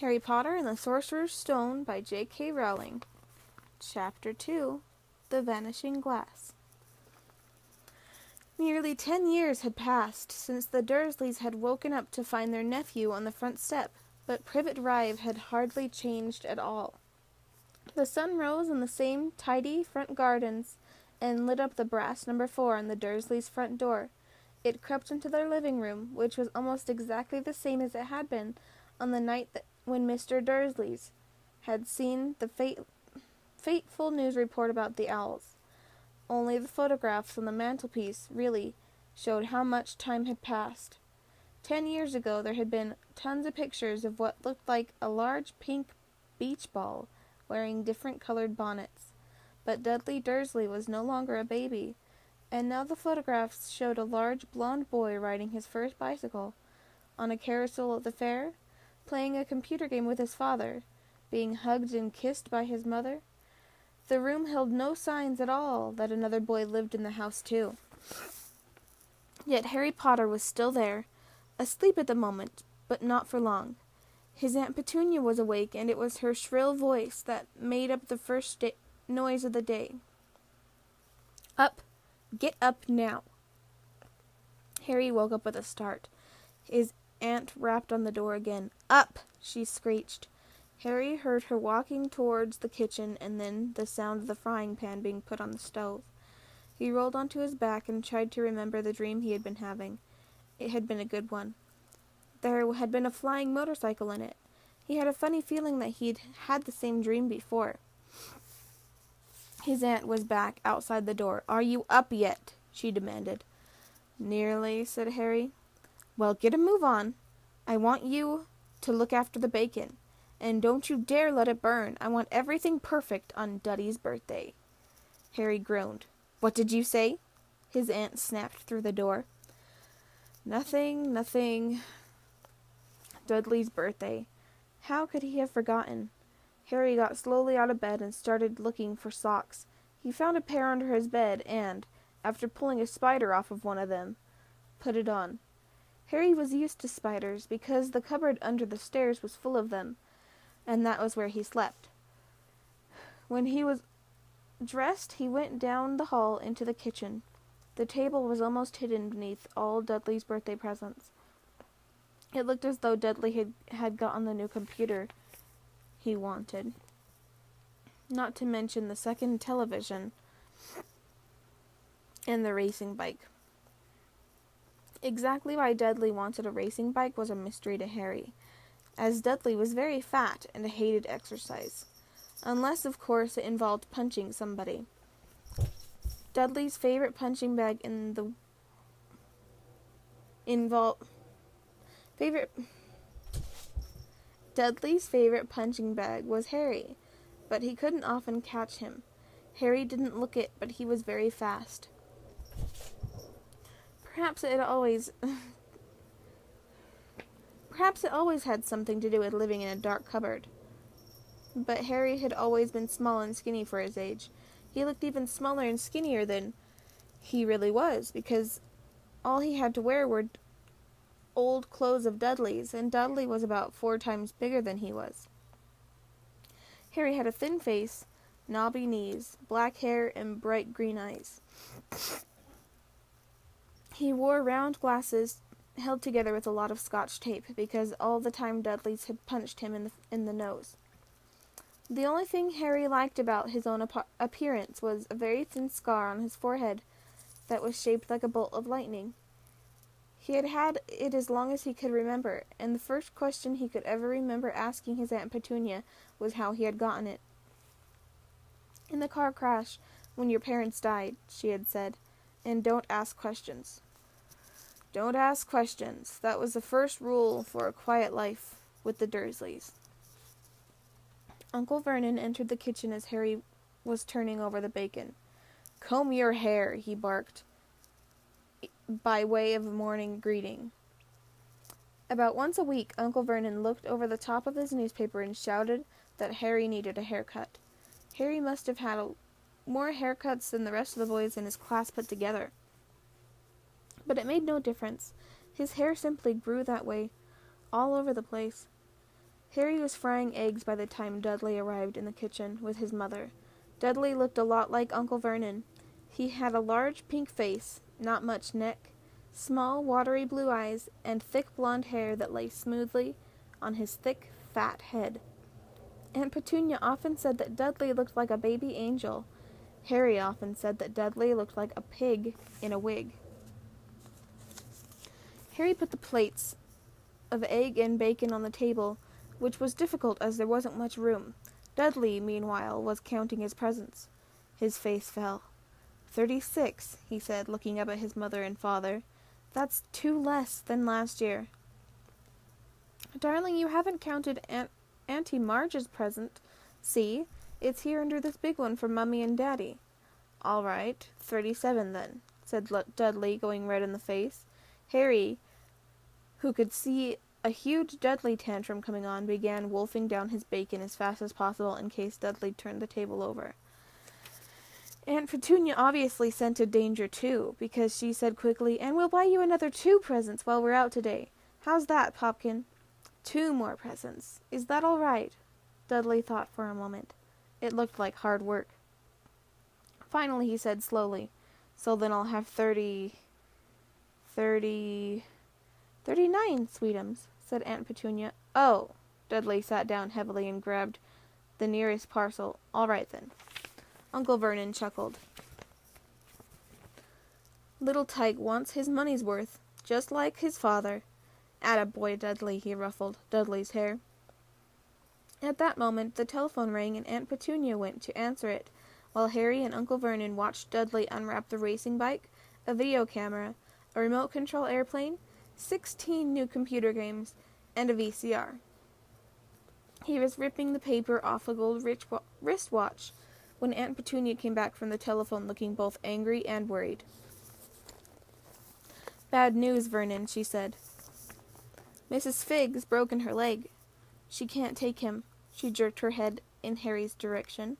Harry Potter and the Sorcerer's Stone by J.K. Rowling. Chapter 2, The Vanishing Glass. Nearly 10 years had passed since the Dursleys had woken up to find their nephew on the front step, but Privet Drive had hardly changed at all. The sun rose in the same tidy front gardens and lit up the brass number 4 on the Dursleys' front door. It crept into their living room, which was almost exactly the same as it had been on the night when Mr. Dursley's had seen the fateful news report about the owls. Only the photographs on the mantelpiece really showed how much time had passed. 10 years ago there had been tons of pictures of what looked like a large pink beach ball wearing different colored bonnets. But Dudley Dursley was no longer a baby, and now the photographs showed a large blond boy riding his first bicycle, on a carousel at the fair, playing a computer game with his father, being hugged and kissed by his mother. The room held no signs at all that another boy lived in the house too. Yet Harry Potter was still there, asleep at the moment, but not for long. His Aunt Petunia was awake, and it was her shrill voice that made up the first noise of the day. "Up! Get up now!" Harry woke up with a start. His aunt rapped on the door again. "Up!" she screeched. Harry heard her walking towards the kitchen, and then the sound of the frying pan being put on the stove. He rolled onto his back and tried to remember the dream he had been having. It had been a good one. There had been a flying motorcycle in it. He had a funny feeling that he'd had the same dream before. His aunt was back outside the door. "Are you up yet?" she demanded. "Nearly," said Harry. "Well, get a move on. I want you to look after the bacon. And don't you dare let it burn. I want everything perfect on Duddy's birthday." Harry groaned. "What did you say?" His aunt snapped through the door. Nothing. Dudley's birthday. How could he have forgotten? Harry got slowly out of bed and started looking for socks. He found a pair under his bed and, after pulling a spider off of one of them, put it on. Harry was used to spiders because the cupboard under the stairs was full of them, and that was where he slept. When he was dressed, he went down the hall into the kitchen. The table was almost hidden beneath all Dudley's birthday presents. It looked as though Dudley had gotten the new computer he wanted. Not to mention the second television and the racing bike. Exactly why Dudley wanted a racing bike was a mystery to Harry, as Dudley was very fat and hated exercise. Unless, of course, it involved punching somebody. Dudley's favorite punching bag Dudley's favorite punching bag was Harry, but he couldn't often catch him. Harry didn't look it, but he was very fast. Perhaps it always had something to do with living in a dark cupboard. But Harry had always been small and skinny for his age. He looked even smaller and skinnier than he really was, because all he had to wear were old clothes of Dudley's, and Dudley was about 4 times bigger than he was. Harry had a thin face, knobby knees, black hair, and bright green eyes. He wore round glasses held together with a lot of Scotch tape, because all the time Dudley's had punched him in the nose. The only thing Harry liked about his own appearance was a very thin scar on his forehead that was shaped like a bolt of lightning. He had had it as long as he could remember, and the first question he could ever remember asking his Aunt Petunia was how he had gotten it. "In the car crash, when your parents died," she had said, "and don't ask questions." Don't ask questions. That was the first rule for a quiet life with the Dursleys. Uncle Vernon entered the kitchen as Harry was turning over the bacon. "Comb your hair," he barked, by way of a morning greeting. About once a week, Uncle Vernon looked over the top of his newspaper and shouted that Harry needed a haircut. Harry must have had more haircuts than the rest of the boys in his class put together. But it made no difference. His hair simply grew that way, all over the place. Harry was frying eggs by the time Dudley arrived in the kitchen with his mother. Dudley looked a lot like Uncle Vernon. He had a large pink face, not much neck, small watery blue eyes, and thick blonde hair that lay smoothly on his thick, fat head. Aunt Petunia often said that Dudley looked like a baby angel. Harry often said that Dudley looked like a pig in a wig. Harry put the plates of egg and bacon on the table, which was difficult as there wasn't much room. Dudley, meanwhile, was counting his presents. His face fell. 36, he said, looking up at his mother and father. That's 2 less than last year. Darling, you haven't counted Auntie Marge's present. See, it's here under this big one for Mummy and Daddy. All right, 37 then, said Dudley, going red in the face. Harry, who could see a huge Dudley tantrum coming on, began wolfing down his bacon as fast as possible in case Dudley turned the table over. Aunt Petunia obviously scented danger too, because she said quickly, "And we'll buy you another 2 presents while we're out today. How's that, Popkin?" 2 more presents. Is that all right? Dudley thought for a moment. It looked like hard work. Finally he said slowly, "So then I'll have 39, sweetums," said Aunt Petunia. "Oh." Dudley sat down heavily and grabbed the nearest parcel. "All right then." Uncle Vernon chuckled. "Little Tyke wants his money's worth, just like his father." "Attaboy, Dudley," he ruffled Dudley's hair. At that moment the telephone rang and Aunt Petunia went to answer it, while Harry and Uncle Vernon watched Dudley unwrap the racing bike, a video camera, a remote control airplane, 16 new computer games, and a VCR. He was ripping the paper off a gold wristwatch when Aunt Petunia came back from the telephone looking both angry and worried. "Bad news, Vernon," she said. "Mrs. Figg's broken her leg. She can't take him." She jerked her head in Harry's direction.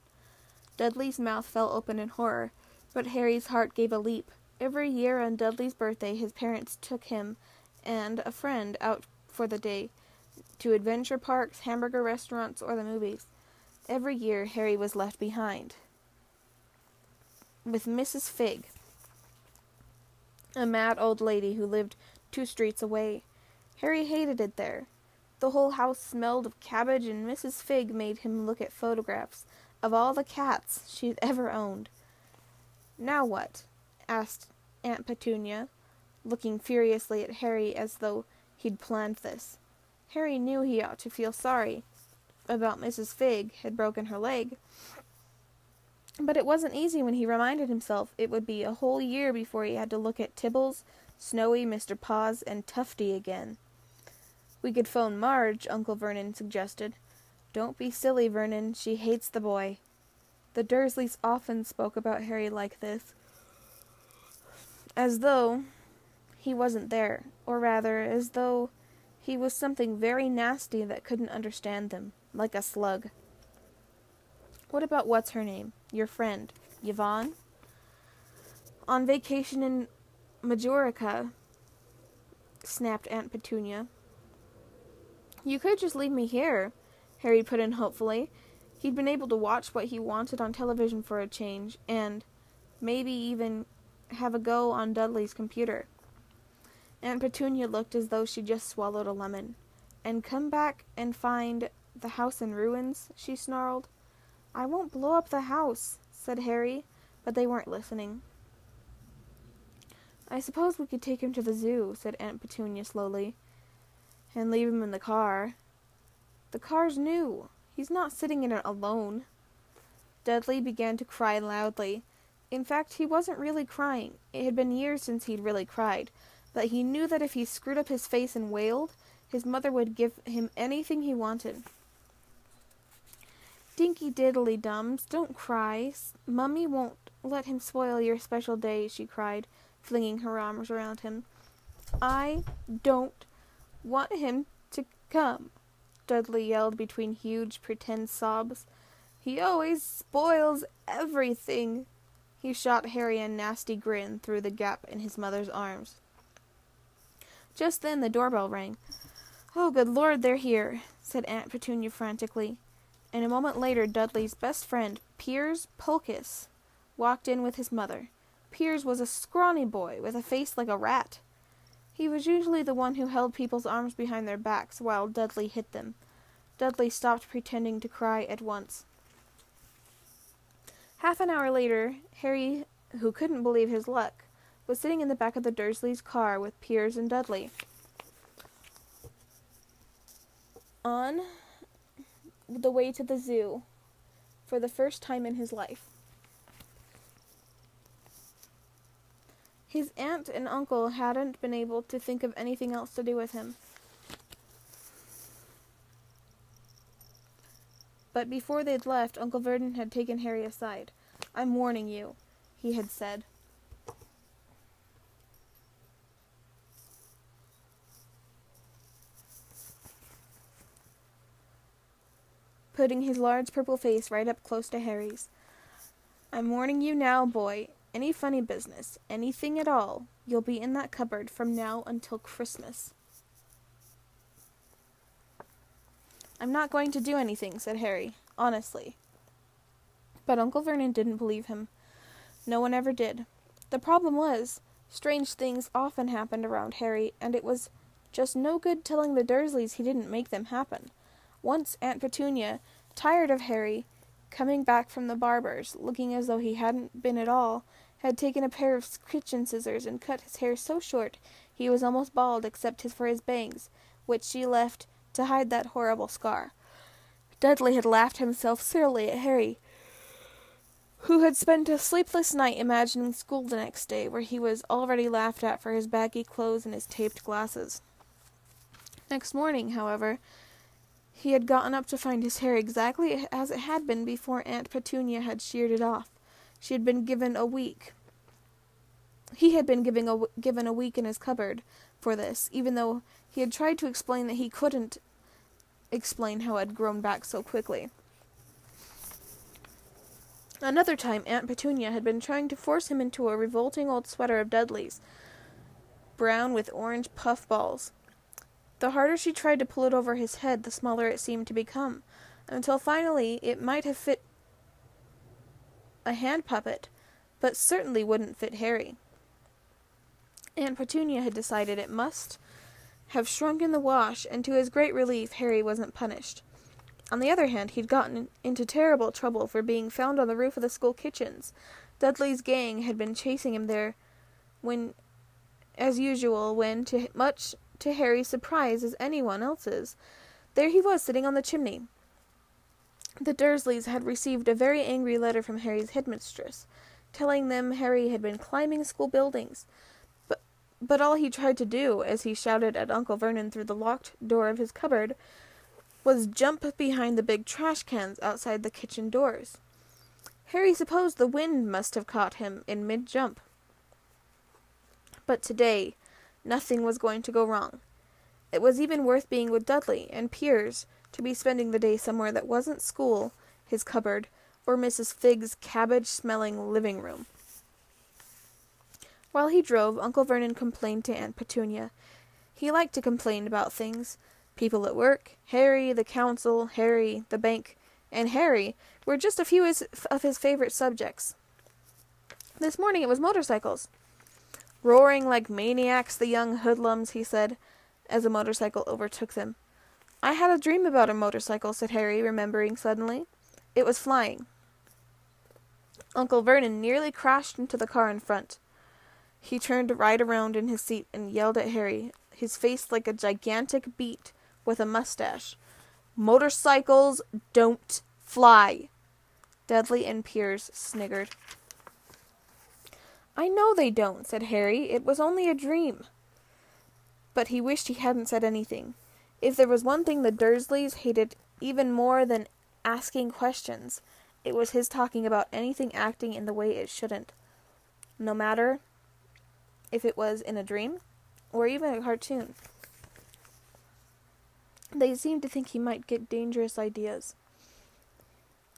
Dudley's mouth fell open in horror, but Harry's heart gave a leap. Every year on Dudley's birthday his parents took him and a friend out for the day, to adventure parks, hamburger restaurants, or the movies. Every year Harry was left behind with Mrs. Figg, a mad old lady who lived 2 streets away. Harry hated it there. The whole house smelled of cabbage, and Mrs. Figg made him look at photographs of all the cats she'd ever owned. "Now what?" asked Aunt Petunia, looking furiously at Harry as though he'd planned this. Harry knew he ought to feel sorry about Mrs. Figg had broken her leg, but it wasn't easy when he reminded himself it would be a whole year before he had to look at Tibbles, Snowy, Mr. Paws, and Tufty again. "We could phone Marge," Uncle Vernon suggested. "Don't be silly, Vernon. She hates the boy." The Dursleys often spoke about Harry like this, as though he wasn't there, or rather, as though he was something very nasty that couldn't understand them, like a slug. "What about what's-her-name? Your friend, Yvonne?" "On vacation in Majorca," snapped Aunt Petunia. "You could just leave me here," Harry put in hopefully. He'd been able to watch what he wanted on television for a change, and maybe even have a go on Dudley's computer. Aunt Petunia looked as though she just swallowed a lemon. "And come back and find the house in ruins?" she snarled. "I won't blow up the house," said Harry, but they weren't listening. "I suppose we could take him to the zoo," said Aunt Petunia slowly. "And leave him in the car." "The car's new. He's not sitting in it alone." Dudley began to cry loudly. In fact, he wasn't really crying. It had been years since he'd really cried, but he knew that if he screwed up his face and wailed, his mother would give him anything he wanted. "Dinky diddly dums, don't cry. Mummy won't let him spoil your special day," she cried, flinging her arms around him. "I don't want him to come," Dudley yelled between huge pretend sobs. "He always spoils everything." He shot Harry a nasty grin through the gap in his mother's arms. Just then the doorbell rang. "Oh, good Lord, they're here," said Aunt Petunia frantically, and a moment later Dudley's best friend, Piers Pulchus, walked in with his mother. Piers was a scrawny boy with a face like a rat. He was usually the one who held people's arms behind their backs while Dudley hit them. Dudley stopped pretending to cry at once. Half an hour later, Harry, who couldn't believe his luck, was sitting in the back of the Dursleys' car with Piers and Dudley. On the way to the zoo for the first time in his life. His aunt and uncle hadn't been able to think of anything else to do with him. But before they'd left, Uncle Vernon had taken Harry aside. "I'm warning you," he had said. Putting his large purple face right up close to Harry's. "I'm warning you now, boy. Any funny business, anything at all, you'll be in that cupboard from now until Christmas." "I'm not going to do anything," said Harry, honestly. But Uncle Vernon didn't believe him. No one ever did. The problem was, strange things often happened around Harry, and it was just no good telling the Dursleys he didn't make them happen. Once Aunt Petunia, tired of Harry, coming back from the barber's, looking as though he hadn't been at all, had taken a pair of kitchen scissors and cut his hair so short he was almost bald except for his bangs, which she left to hide that horrible scar. Dudley had laughed himself silly at Harry, who had spent a sleepless night imagining school the next day, where he was already laughed at for his baggy clothes and his taped glasses. Next morning, however, he had gotten up to find his hair exactly as it had been before Aunt Petunia had sheared it off. She had been given a week. He had been given a week in his cupboard for this, even though he had tried to explain that he couldn't explain how it had grown back so quickly. Another time, Aunt Petunia had been trying to force him into a revolting old sweater of Dudley's, brown with orange puffballs. The harder she tried to pull it over his head, the smaller it seemed to become, until finally it might have fit a hand puppet, but certainly wouldn't fit Harry. Aunt Petunia had decided it must have shrunk in the wash, and to his great relief, Harry wasn't punished. On the other hand, he'd gotten into terrible trouble for being found on the roof of the school kitchens. Dudley's gang had been chasing him there when, much to Harry's surprise as anyone else's, there he was sitting on the chimney. The Dursleys had received a very angry letter from Harry's headmistress, telling them Harry had been climbing school buildings. But all he tried to do, as he shouted at Uncle Vernon through the locked door of his cupboard, was jump behind the big trash cans outside the kitchen doors. Harry supposed the wind must have caught him in mid-jump. But today, nothing was going to go wrong. It was even worth being with Dudley and Piers to be spending the day somewhere that wasn't school, his cupboard, or Mrs. Figg's cabbage-smelling living room. While he drove, Uncle Vernon complained to Aunt Petunia. He liked to complain about things. People at work, Harry, the council, Harry, the bank, and Harry were just a few of his favorite subjects. This morning it was motorcycles. "Roaring like maniacs, the young hoodlums," he said, as a motorcycle overtook them. "I had a dream about a motorcycle," said Harry, remembering suddenly. "It was flying." Uncle Vernon nearly crashed into the car in front. He turned right around in his seat and yelled at Harry, his face like a gigantic beet with a mustache. "Motorcycles don't fly." Dudley and Piers sniggered. "I know they don't," said Harry. "It was only a dream." But he wished he hadn't said anything. If there was one thing the Dursleys hated even more than asking questions, it was his talking about anything acting in the way it shouldn't. No matter if it was in a dream or even a cartoon. They seemed to think he might get dangerous ideas.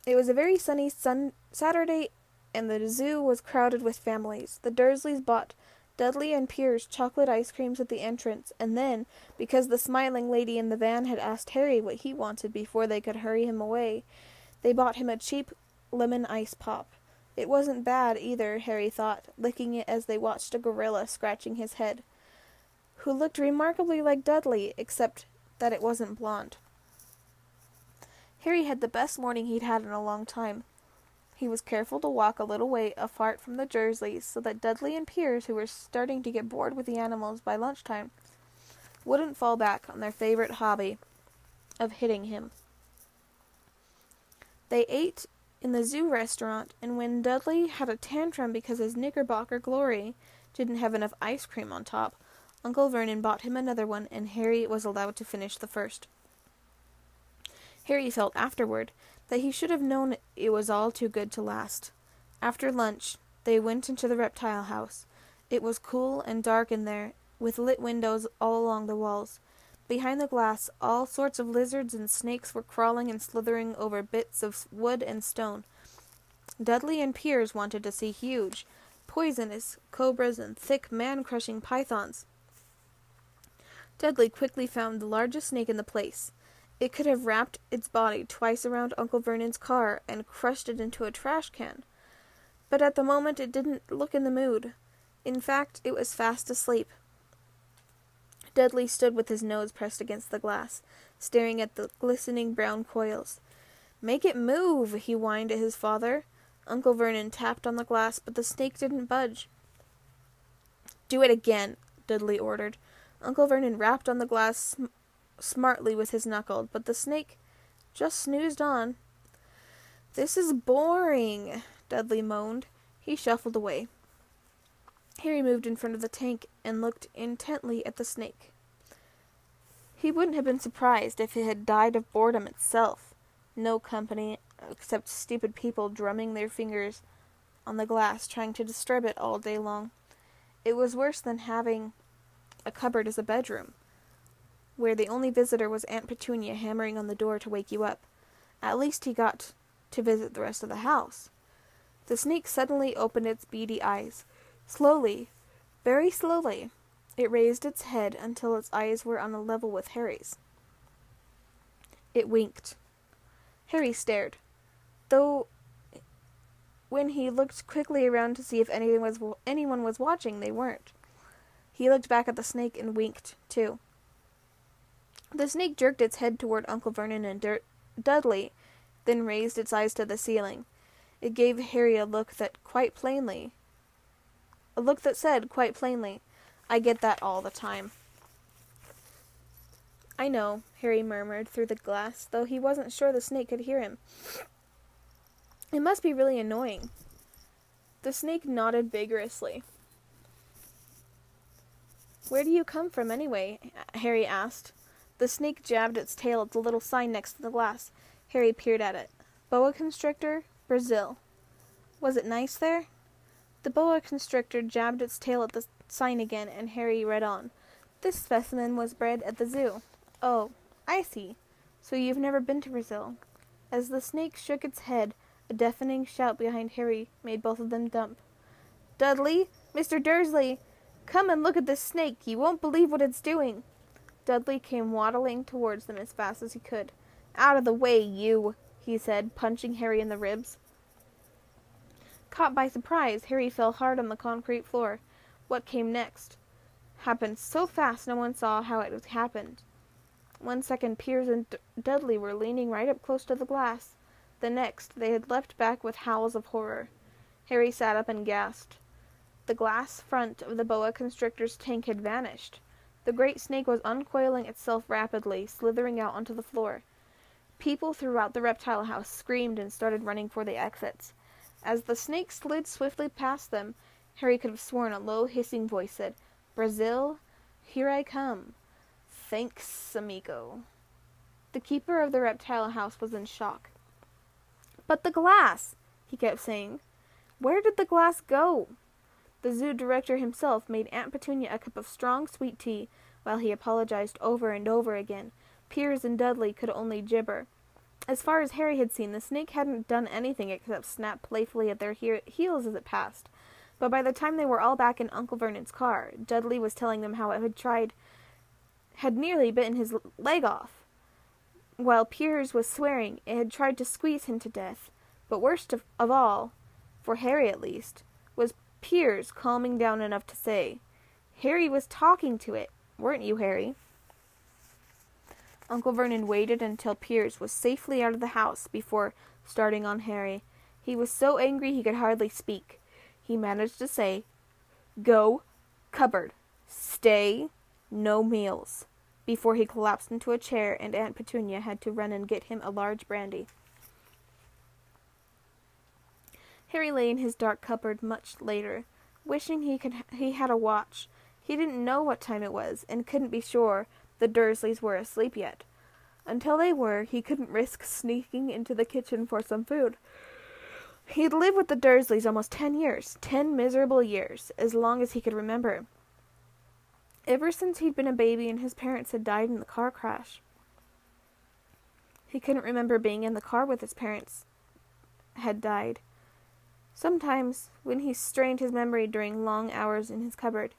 It was a very sunny Saturday, and the zoo was crowded with families. The Dursleys bought Dudley and Pierre's chocolate ice creams at the entrance, and then, because the smiling lady in the van had asked Harry what he wanted before they could hurry him away, they bought him a cheap lemon ice pop. It wasn't bad either, Harry thought, licking it as they watched a gorilla scratching his head, who looked remarkably like Dudley, except that it wasn't blonde. Harry had the best morning he'd had in a long time. He was careful to walk a little way apart from the Dursleys so that Dudley and Piers, who were starting to get bored with the animals by lunchtime, wouldn't fall back on their favorite hobby of hitting him. They ate in the zoo restaurant, and when Dudley had a tantrum because his Knickerbocker Glory didn't have enough ice cream on top, Uncle Vernon bought him another one, and Harry was allowed to finish the first. Harry felt afterward that he should have known it was all too good to last. After lunch, they went into the reptile house. It was cool and dark in there, with lit windows all along the walls. Behind the glass, all sorts of lizards and snakes were crawling and slithering over bits of wood and stone. Dudley and Piers wanted to see huge, poisonous cobras and thick, man-crushing pythons. Dudley quickly found the largest snake in the place. It could have wrapped its body twice around Uncle Vernon's car and crushed it into a trash can. But at the moment it didn't look in the mood. In fact, it was fast asleep. Dudley stood with his nose pressed against the glass, staring at the glistening brown coils. "Make it move," he whined at his father. Uncle Vernon tapped on the glass, but the snake didn't budge. "Do it again," Dudley ordered. Uncle Vernon rapped on the glass smartly with his knuckle, but the snake just snoozed on. "This is boring," Dudley moaned. He shuffled away. Harry moved in front of the tank and looked intently at the snake. He wouldn't have been surprised if it had died of boredom itself. No company, except stupid people drumming their fingers on the glass, trying to disturb it all day long. It was worse than having a cupboard as a bedroom, where the only visitor was Aunt Petunia hammering on the door to wake you up. At least he got to visit the rest of the house. The snake suddenly opened its beady eyes. Slowly, very slowly, it raised its head until its eyes were on a level with Harry's. It winked. Harry stared, though when he looked quickly around to see if anyone was watching, they weren't. He looked back at the snake and winked, too. The snake jerked its head toward Uncle Vernon and Dudley, then raised its eyes to the ceiling. It gave Harry a look that said quite plainly, "I get that all the time." "I know," Harry murmured through the glass, though he wasn't sure the snake could hear him. "It must be really annoying." The snake nodded vigorously. "Where do you come from, anyway?" Harry asked. The snake jabbed its tail at the little sign next to the glass. Harry peered at it. "Boa constrictor, Brazil." "Was it nice there?" The boa constrictor jabbed its tail at the sign again, and Harry read on. "This specimen was bred at the zoo." "Oh, I see. So you've never been to Brazil." As the snake shook its head, a deafening shout behind Harry made both of them jump. "Dudley! Mr. Dursley! Come and look at this snake! You won't believe what it's doing!" Dudley came waddling towards them as fast as he could. "Out of the way, you!" he said, punching Harry in the ribs. Caught by surprise, Harry fell hard on the concrete floor. What came next happened so fast no one saw how it happened. 1 second, Piers and Dudley were leaning right up close to the glass. The next, they had leapt back with howls of horror. Harry sat up and gasped. The glass front of the boa constrictor's tank had vanished. The great snake was uncoiling itself rapidly, slithering out onto the floor. People throughout the reptile house screamed and started running for the exits. As the snake slid swiftly past them, Harry could have sworn a low, hissing voice said, "Brazil, here I come. Thanks, amigo." The keeper of the reptile house was in shock. "But the glass," he kept saying. "Where did the glass go?" The zoo director himself made Aunt Petunia a cup of strong, sweet tea, while he apologized over and over again. Piers and Dudley could only gibber. As far as Harry had seen, the snake hadn't done anything except snap playfully at their heels as it passed. But by the time they were all back in Uncle Vernon's car, Dudley was telling them how it had nearly bitten his leg off, while Piers was swearing it had tried to squeeze him to death. But worst of all, for Harry at least, was Piers calming down enough to say, "Harry was talking to it, weren't you, Harry?" Uncle Vernon waited until Piers was safely out of the house before starting on Harry. He was so angry he could hardly speak. He managed to say, "Go, cupboard, stay, no meals," before he collapsed into a chair and Aunt Petunia had to run and get him a large brandy. Harry lay in his dark cupboard much later, wishing he had a watch. He didn't know what time it was, and couldn't be sure the Dursleys were asleep yet. Until they were, he couldn't risk sneaking into the kitchen for some food. He'd lived with the Dursleys almost 10 years, 10 miserable years, as long as he could remember. Ever since he'd been a baby and his parents had died in the car crash. He couldn't remember being in the car with his parents had died. Sometimes, when he strained his memory during long hours in his cupboard,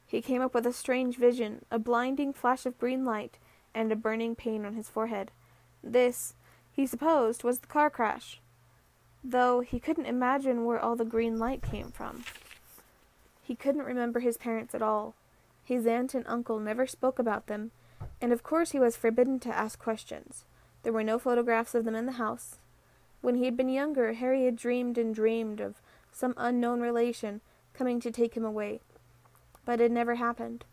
he came up with a strange vision, a blinding flash of green light, and a burning pain on his forehead. This, he supposed, was the car crash, though he couldn't imagine where all the green light came from. He couldn't remember his parents at all. His aunt and uncle never spoke about them, and of course he was forbidden to ask questions. There were no photographs of them in the house. When he had been younger, Harry had dreamed and dreamed of some unknown relation coming to take him away, but it never happened.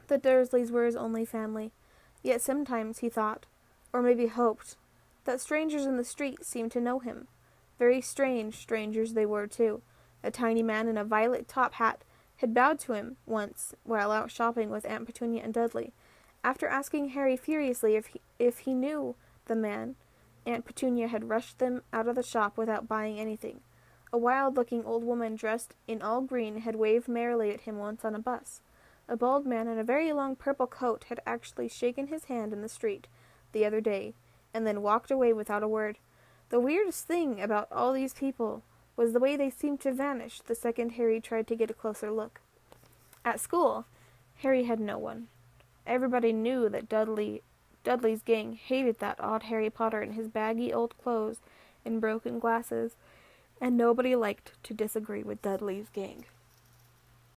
The Dursleys were his only family, yet sometimes he thought, or maybe hoped, that strangers in the street seemed to know him. Very strange strangers they were, too. A tiny man in a violet top hat had bowed to him once while out shopping with Aunt Petunia and Dudley. After asking Harry furiously if he knew the man, Aunt Petunia had rushed them out of the shop without buying anything. A wild-looking old woman dressed in all green had waved merrily at him once on a bus. A bald man in a very long purple coat had actually shaken his hand in the street the other day, and then walked away without a word. The weirdest thing about all these people was the way they seemed to vanish the second Harry tried to get a closer look. At school, Harry had no one. Everybody knew that Dudley's gang hated that odd Harry Potter in his baggy old clothes and broken glasses, and nobody liked to disagree with Dudley's gang.